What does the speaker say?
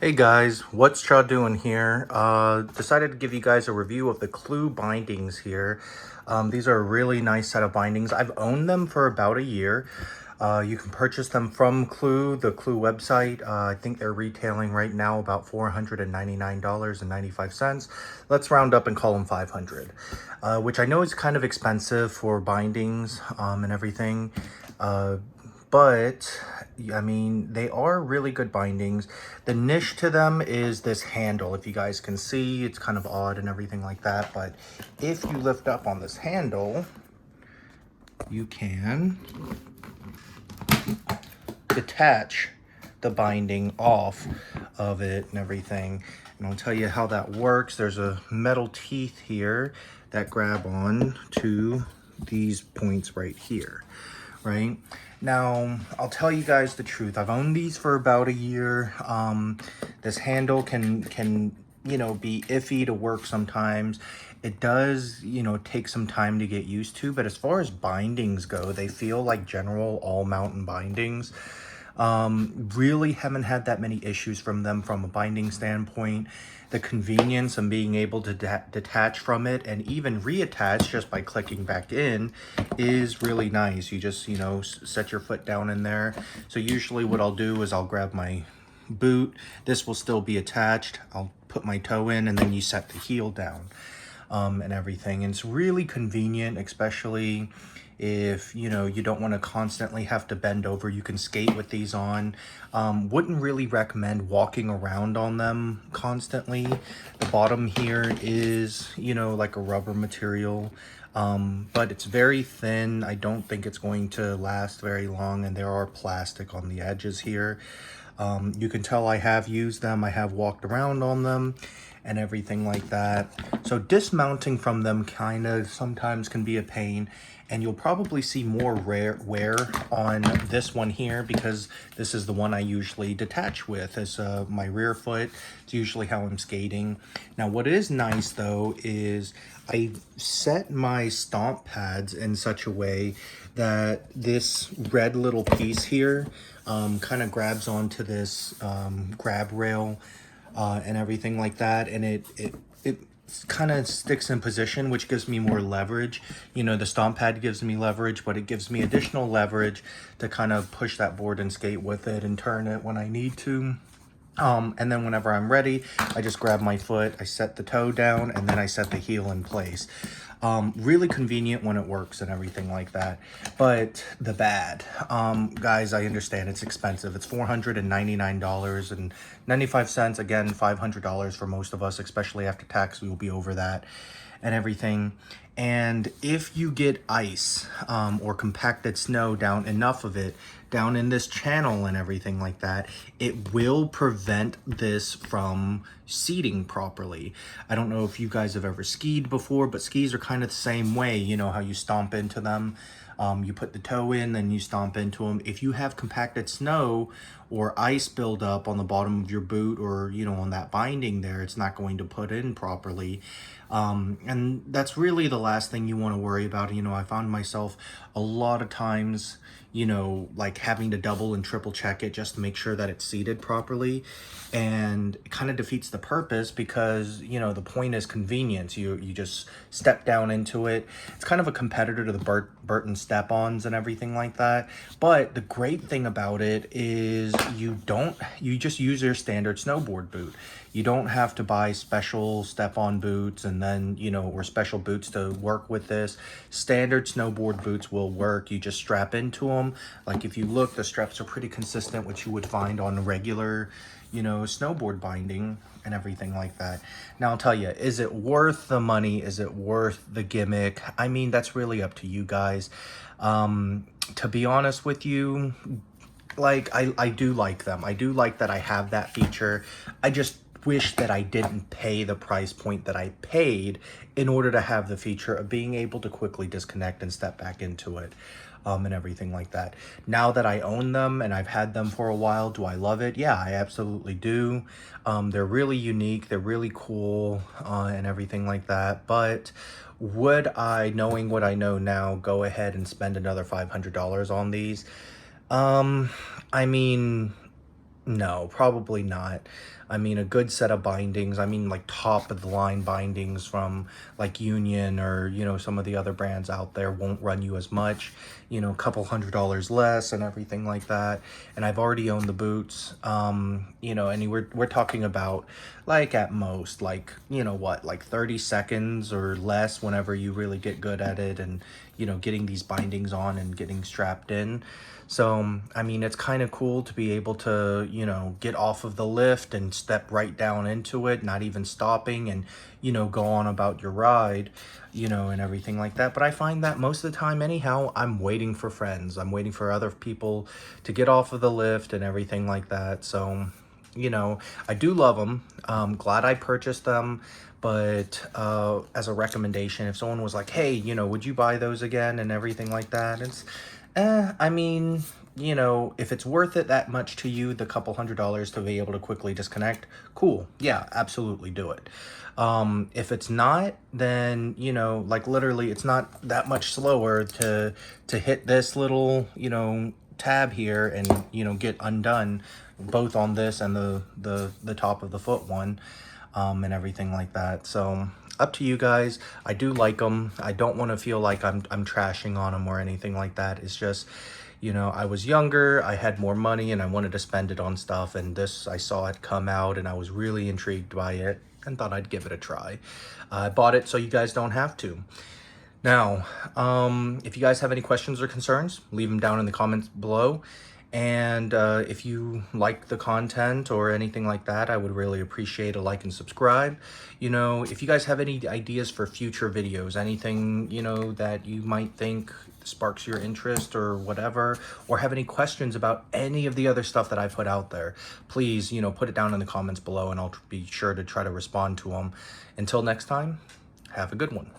Hey guys, what's Chaw doing here? Decided to give you guys a review of the Clew Bindings here. These are a really nice set of bindings. I've owned them for about a year. You can purchase them from Clew, the Clew website. I think they're retailing right now about $499.95. Let's round up and call them 500, which I know is kind of expensive for bindings and everything. But I mean, they are really good bindings. The niche to them is this handle. If you guys can see, it's kind of odd and everything like that. But if you lift up on this handle, you can detach the binding off of it and everything. And I'll tell you how that works. There's a metal teeth here that grab on to these points right here, right? Now, I'll tell you guys the truth. I've owned these for about a year. This handle can be iffy to work sometimes. It does, take some time to get used to, but as far as bindings go, they feel like general all mountain bindings. Really haven't had that many issues from them from a binding standpoint. The convenience of being able to detach from it and even reattach just by clicking back in is really nice. You just, set your foot down in there. So usually what I'll do is I'll grab my boot. This will still be attached. I'll put my toe in and then you set the heel down and everything. And it's really convenient, especially if you don't want to constantly have to bend over. You can skate with these on. Wouldn't really recommend walking around on them constantly. The bottom here is like a rubber material, but it's very thin. I don't think it's going to last very long, and there are plastic on the edges here. You can tell I have used them. I have walked around on them and everything like that. So dismounting from them kind of sometimes can be a pain, and you'll probably see more wear on this one here because this is the one I usually detach with as my rear foot. It's usually how I'm skating. Now what is nice though is I set my stomp pads in such a way that this red little piece here kind of grabs onto this grab rail and everything like that, and it kind of sticks in position, which gives me more leverage. The stomp pad gives me leverage, but it gives me additional leverage to kind of push that board and skate with it and turn it when I need to. And then whenever I'm ready, I just grab my foot, I set the toe down, and then I set the heel in place. Really convenient when it works and everything like that. But the bad, guys, I understand it's expensive. It's $499.95. Again, $500 for most of us, especially after tax. We will be over that and everything. And if you get ice or compacted snow down, enough of it down in this channel and everything like that, it will prevent this from seating properly. I don't know if you guys have ever skied before, but skis are kind of the same way. You know how you stomp into them. You put the toe in, then you stomp into them. If you have compacted snow or ice buildup on the bottom of your boot or, on that binding there, it's not going to put in properly. And that's really the last thing you want to worry about. I found myself a lot of times, like having to double and triple check it just to make sure that it's seated properly. And it kind of defeats the purpose because, the point is convenience. You just step down into it. It's kind of a competitor to the Burton step-ons and everything like that. But the great thing about it is you just use your standard snowboard boot. You don't have to buy special step-on boots and then, or special boots to work with this. Standard snowboard boots will work. You just strap into them. Like if you look, the straps are pretty consistent, which you would find on a regular, snowboard binding and everything like that. Now I'll tell you, is it worth the money? Is it worth the gimmick? I mean, that's really up to you guys. To be honest with you, like I do like them. I do like that I have that feature. I just wish that I didn't pay the price point that I paid in order to have the feature of being able to quickly disconnect and step back into it and everything like that. Now that I own them and I've had them for a while, do I love it? Yeah, I absolutely do. They're really unique. They're really cool and everything like that. But would I, knowing what I know now, go ahead and spend another $500 on these? I mean, No, probably not. I mean, a good set of bindings, I mean, like top of the line bindings from like Union or, some of the other brands out there won't run you as much, a couple $100 less and everything like that. And I've already owned the boots, and we're talking about like at most, like, what, like 30 seconds or less whenever you really get good at it and, getting these bindings on and getting strapped in. So, I mean, it's kind of cool to be able to, get off of the lift and step right down into it, not even stopping and, go on about your ride, and everything like that. But I find that most of the time, anyhow, I'm waiting for friends. I'm waiting for other people to get off of the lift and everything like that. So, I do love them. Glad I purchased them. But as a recommendation, if someone was like, hey, would you buy those again and everything like that, I mean, if it's worth it that much to you, the couple $100 to be able to quickly disconnect, cool. Yeah, absolutely do it. If it's not, then, like literally it's not that much slower to hit this little, tab here and, get undone both on this and the top of the foot one, and everything like that. So up to you guys. I do like them. I don't want to feel like I'm trashing on them or anything like that. It's just, I was younger, I had more money, and I wanted to spend it on stuff. And this, I saw it come out, and I was really intrigued by it and thought I'd give it a try. I bought it so you guys don't have to. Now, if you guys have any questions or concerns, leave them down in the comments below. And if you like the content or anything like that, I would really appreciate a like and subscribe. If you guys have any ideas for future videos, anything, that you might think sparks your interest or whatever, or have any questions about any of the other stuff that I put out there, please, put it down in the comments below and I'll be sure to try to respond to them. Until next time, have a good one.